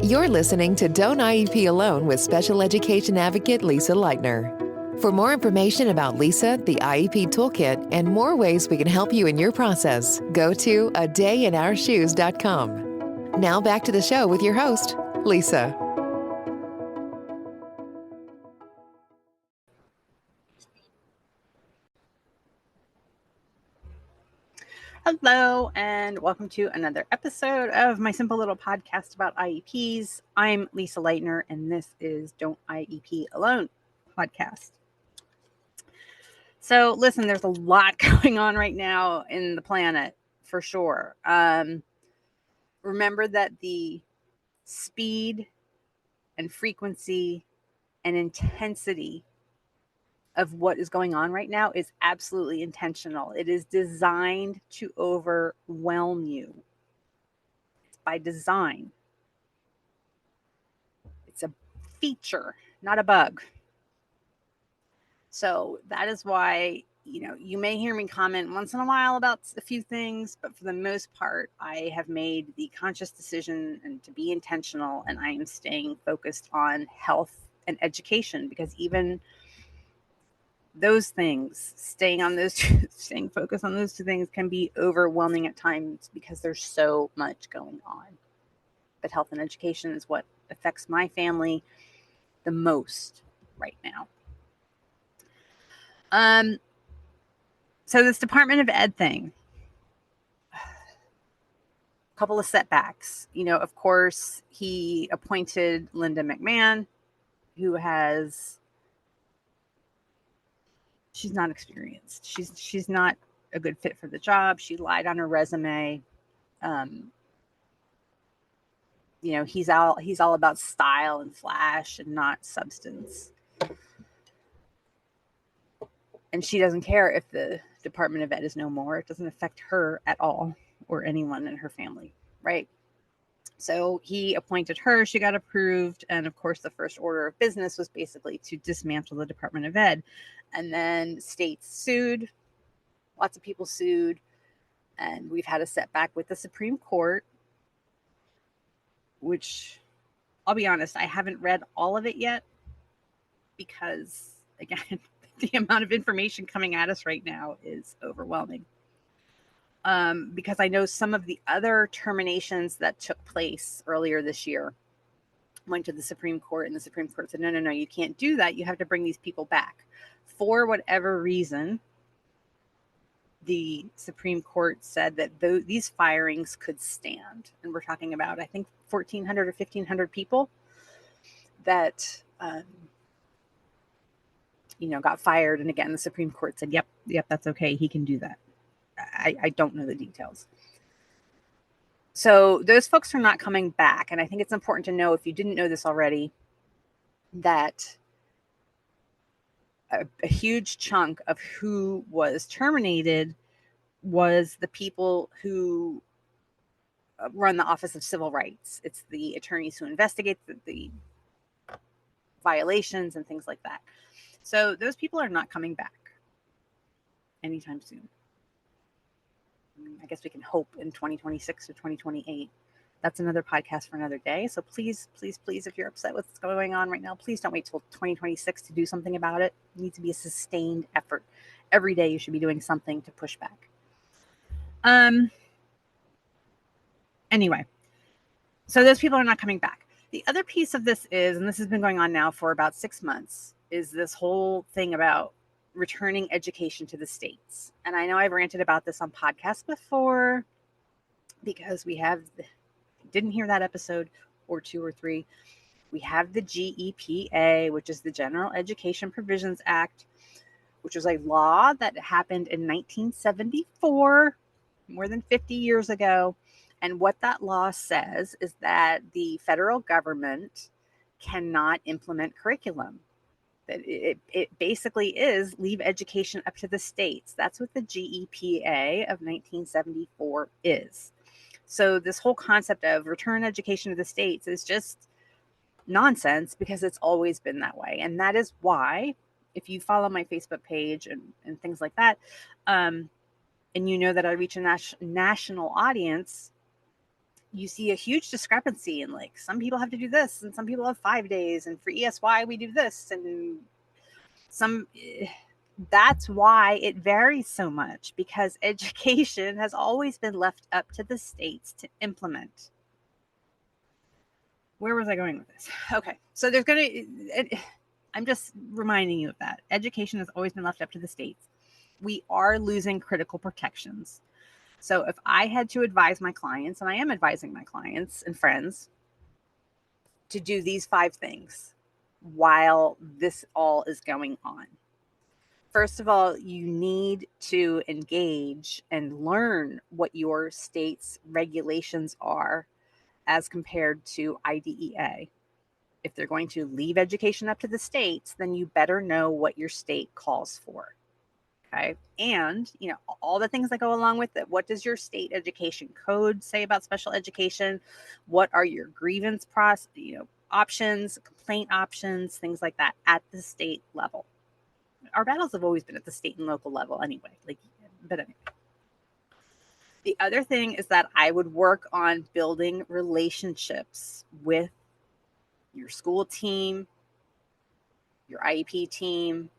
You're listening to Don't IEP Alone with special education advocate Lisa Lightner. For more information about Lisa, the IEP Toolkit, and more ways we can help you in your process, go to adayinourshoes.com. Now back to the show with your host, Lisa. Hello, and welcome to another episode of my simple little podcast about IEPs. I'm Lisa Lightner, and this is Don't IEP Alone podcast. So listen, there's a lot going on right now in the planet, for sure. Remember that the speed and frequency and intensity of what is going on right now is absolutely intentional. It is designed to overwhelm you. It's by design. It's a feature, not a bug. So that is why, you may hear me comment once in a while about a few things, but for the most part, I have made the conscious decision and to be intentional, and I am staying focused on health and education, because even those things, staying focused on those two things can be overwhelming at times because there's so much going on. But health and education is what affects my family the most right now. So this Department of Ed thing, a couple of setbacks. Of course, he appointed Linda McMahon, who she's not experienced. She's not a good fit for the job. She lied on her resume. He's all about style and flash and not substance. And she doesn't care if the Department of Ed is no more. It doesn't affect her at all, or anyone in her family, right? So he appointed her, she got approved, and of course the first order of business was basically to dismantle the Department of Ed. And then states sued, lots of people sued, and we've had a setback with the Supreme Court, which, I'll be honest, I haven't read all of it yet, because, again, the amount of information coming at us right now is overwhelming. Because I know some of the other terminations that took place earlier this year went to the Supreme Court, and the Supreme Court said, no, you can't do that. You have to bring these people back. For whatever reason, the Supreme Court said that these firings could stand. And we're talking about, I think, 1,400 or 1,500 people that, got fired. And again, the Supreme Court said, yep, that's okay. He can do that. I don't know the details. So those folks are not coming back. And I think it's important to know, if you didn't know this already, that a huge chunk of who was terminated was the people who run the Office of Civil Rights. It's the attorneys who investigate the violations and things like that. So those people are not coming back anytime soon. I guess we can hope in 2026 or 2028. That's another podcast for another day. So please, if you're upset with what's going on right now, please don't wait till 2026 to do something about it. It needs to be a sustained effort. Every day you should be doing something to push back. Anyway, so those people are not coming back. The other piece of this is, and this has been going on now for about 6 months, is this whole thing about returning education to the states. And I know I've ranted about this on podcasts before, because didn't hear that episode or 2 or 3. We have the GEPA, which is the General Education Provisions Act, which was a law that happened in 1974, more than 50 years ago. And what that law says is that the federal government cannot implement curriculum. That it basically is leave education up to the states. That's what the GEPA of 1974 is. So this whole concept of return education to the states is just nonsense, because it's always been that way. And that is why, if you follow my Facebook page and things like that, and you know that I reach a national audience, you see a huge discrepancy in like some people have to do this and some people have 5 days, and for ESY we do this, and some that's why it varies so much, because education has always been left up to the states to implement. Where was I going with this? Okay, so there's going to, I'm just reminding you of that. Education has always been left up to the states. We are losing critical protections. So if I had to advise my clients, and I am advising my clients and friends to do these 5 things while this all is going on. First of all, you need to engage and learn what your state's regulations are as compared to IDEA. If they're going to leave education up to the states, then you better know what your state calls for. Okay. And, all the things that go along with it. What does your state education code say about special education? What are your grievance options, complaint options, things like that at the state level? Our battles have always been at the state and local level anyway. But anyway. The other thing is that I would work on building relationships with your school team, your IEP team,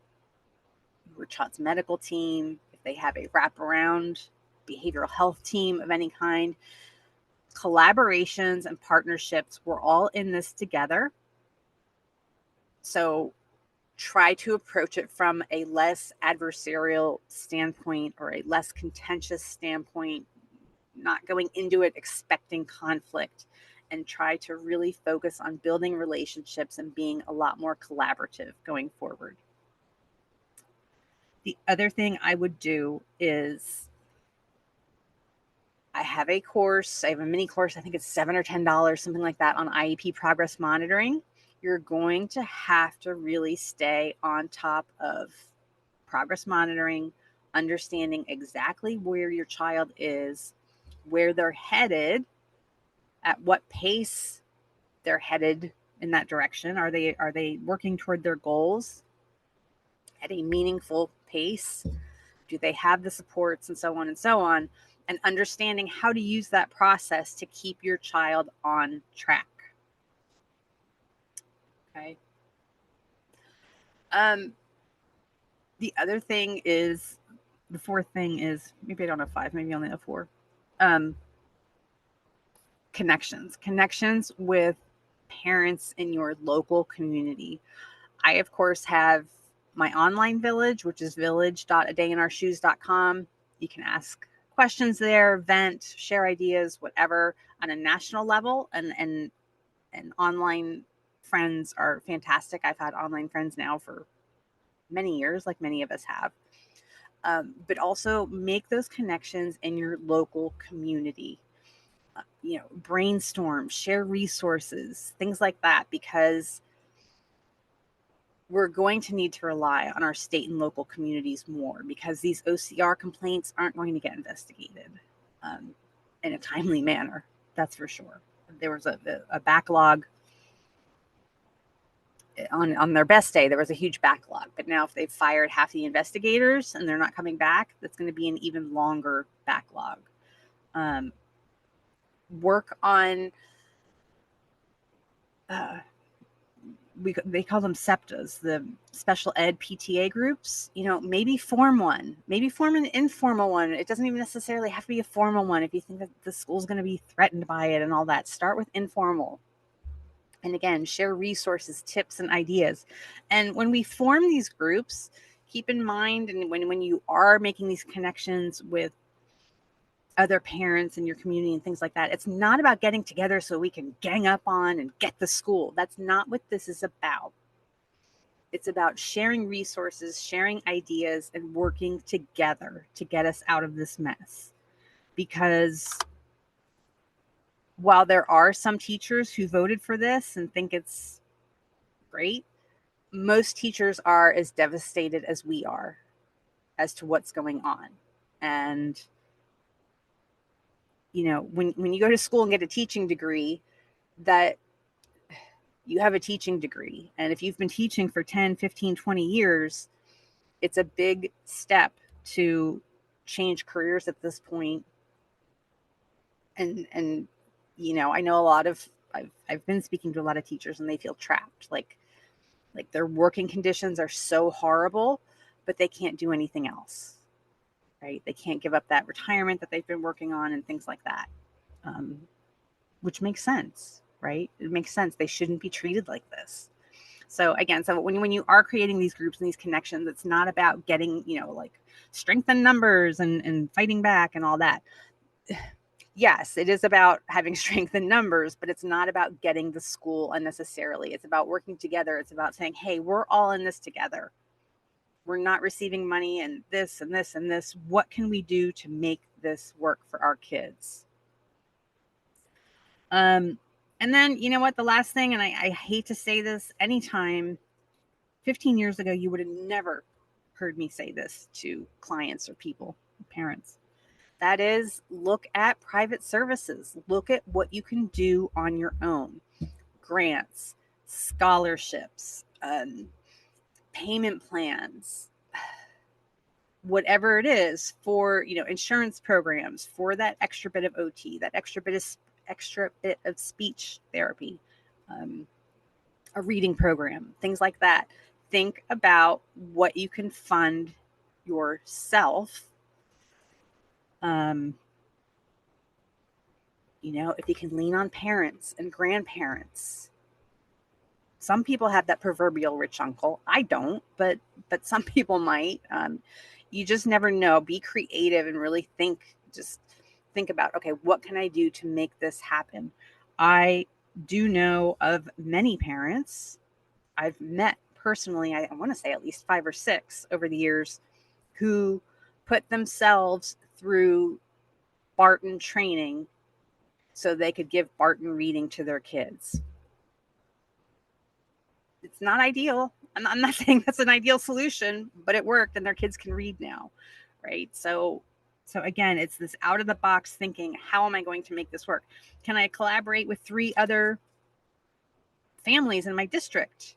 your child's medical team, if they have a wraparound behavioral health team of any kind. Collaborations and partnerships, we're all in this together. So try to approach it from a less adversarial standpoint or a less contentious standpoint, not going into it expecting conflict, and try to really focus on building relationships and being a lot more collaborative going forward. The other thing I would do is I have a course, I have a mini course, I think it's $7 or $10, something like that, on IEP progress monitoring. You're going to have to really stay on top of progress monitoring, understanding exactly where your child is, where they're headed, at what pace they're headed in that direction. Are they working toward their goals at a meaningful pace? Do they have the supports, and so on, and understanding how to use that process to keep your child on track. Okay. The other thing is, the fourth thing is, maybe I don't have 5, maybe I only have 4. Connections with parents in your local community. I, of course, have my online village, which is village.adayinourshoes.com. You can ask questions there, vent, share ideas, whatever, on a national level. And online friends are fantastic. I've had online friends now for many years, like many of us have. But also make those connections in your local community. Brainstorm, share resources, things like that, because we're going to need to rely on our state and local communities more, because these OCR complaints aren't going to get investigated in a timely manner. That's for sure. There was a backlog on their best day. There was a huge backlog, but now if they've fired half the investigators and they're not coming back, that's going to be an even longer backlog. Work on they call them SEPTAs, the special ed PTA groups. Maybe form one, maybe form an informal one. It doesn't even necessarily have to be a formal one. If you think that the school's going to be threatened by it and all that, start with informal. And again, share resources, tips, and ideas. And when we form these groups, keep in mind, and when you are making these connections with other parents in your community and things like that, it's not about getting together so we can gang up on and get the school. That's not what this is about. It's about sharing resources, sharing ideas, and working together to get us out of this mess. Because while there are some teachers who voted for this and think it's great, most teachers are as devastated as we are as to what's going on. And when you go to school and get a teaching degree, that you have a teaching degree. And if you've been teaching for 10, 15, 20 years, it's a big step to change careers at this point and I know I've been speaking to a lot of teachers and they feel trapped. Like their working conditions are so horrible, but they can't do anything else, right? They can't give up that retirement that they've been working on and things like that, which makes sense, right? It makes sense. They shouldn't be treated like this. So again, when you are creating these groups and these connections, it's not about getting, like strength in numbers and fighting back and all that. Yes, it is about having strength in numbers, but it's not about getting the school unnecessarily. It's about working together. It's about saying, hey, we're all in this together. We're not receiving money and this and this and this. What can we do to make this work for our kids? And then, you know what, the last thing, and I hate to say this, anytime 15 years ago, you would have never heard me say this to clients or people, parents. That is, look at private services. Look at what you can do on your own. Grants, scholarships, payment plans, whatever it is for, insurance programs, for that extra bit of OT, that extra bit of speech therapy, a reading program, things like that. Think about what you can fund yourself. If you can lean on parents and grandparents. Some people have that proverbial rich uncle. I don't, but some people might. You just never know. Be creative and really think about, okay, what can I do to make this happen? I do know of many parents I've met personally, I want to say at least 5 or 6 over the years, who put themselves through Barton training so they could give Barton reading to their kids. It's not ideal. I'm not saying that's an ideal solution, but it worked and their kids can read now, right? So again, it's this out of the box thinking, how am I going to make this work? Can I collaborate with 3 other families in my district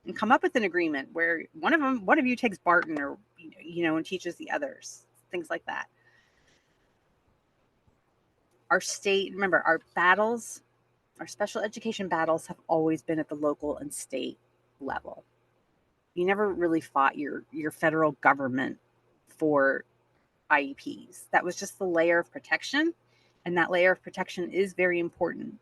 and come up with an agreement where one of you takes Barton or, and teaches the others, things like that. Our state, remember, our special education battles have always been at the local and state level. You never really fought your federal government for IEPs. That was just the layer of protection, and that layer of protection is very important.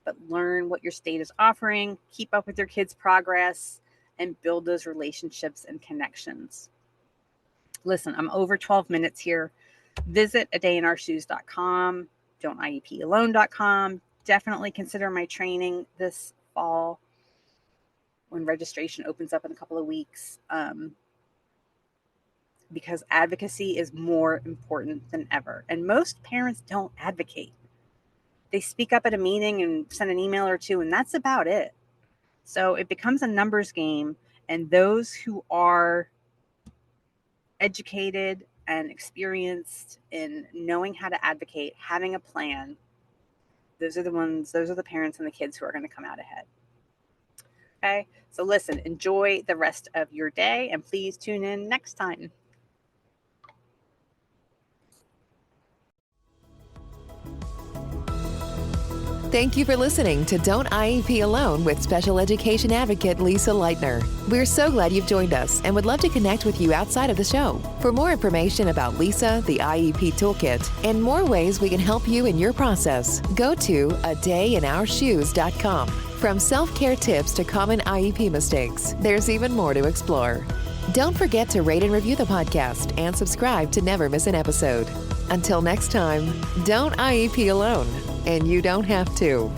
But learn what your state is offering, keep up with your kids' progress, and build those relationships and connections. Listen, I'm over 12 minutes here. Visit adayinourshoes.com, don'tiePalone.com. Definitely consider my training this fall when registration opens up in a couple of weeks, because advocacy is more important than ever. And most parents don't advocate. They speak up at a meeting and send an email or 2, and that's about it. So it becomes a numbers game, and those who are educated and experienced in knowing how to advocate, having a plan, those are the parents and the kids who are going to come out ahead. Okay, so listen, enjoy the rest of your day, and please tune in next time. Thank you for listening to Don't IEP Alone with special education advocate Lisa Lightner. We're so glad you've joined us and would love to connect with you outside of the show. For more information about Lisa, the IEP Toolkit, and more ways we can help you in your process, go to adayinourshoes.com. From self-care tips to common IEP mistakes, there's even more to explore. Don't forget to rate and review the podcast and subscribe to never miss an episode. Until next time, don't IEP alone. And you don't have to.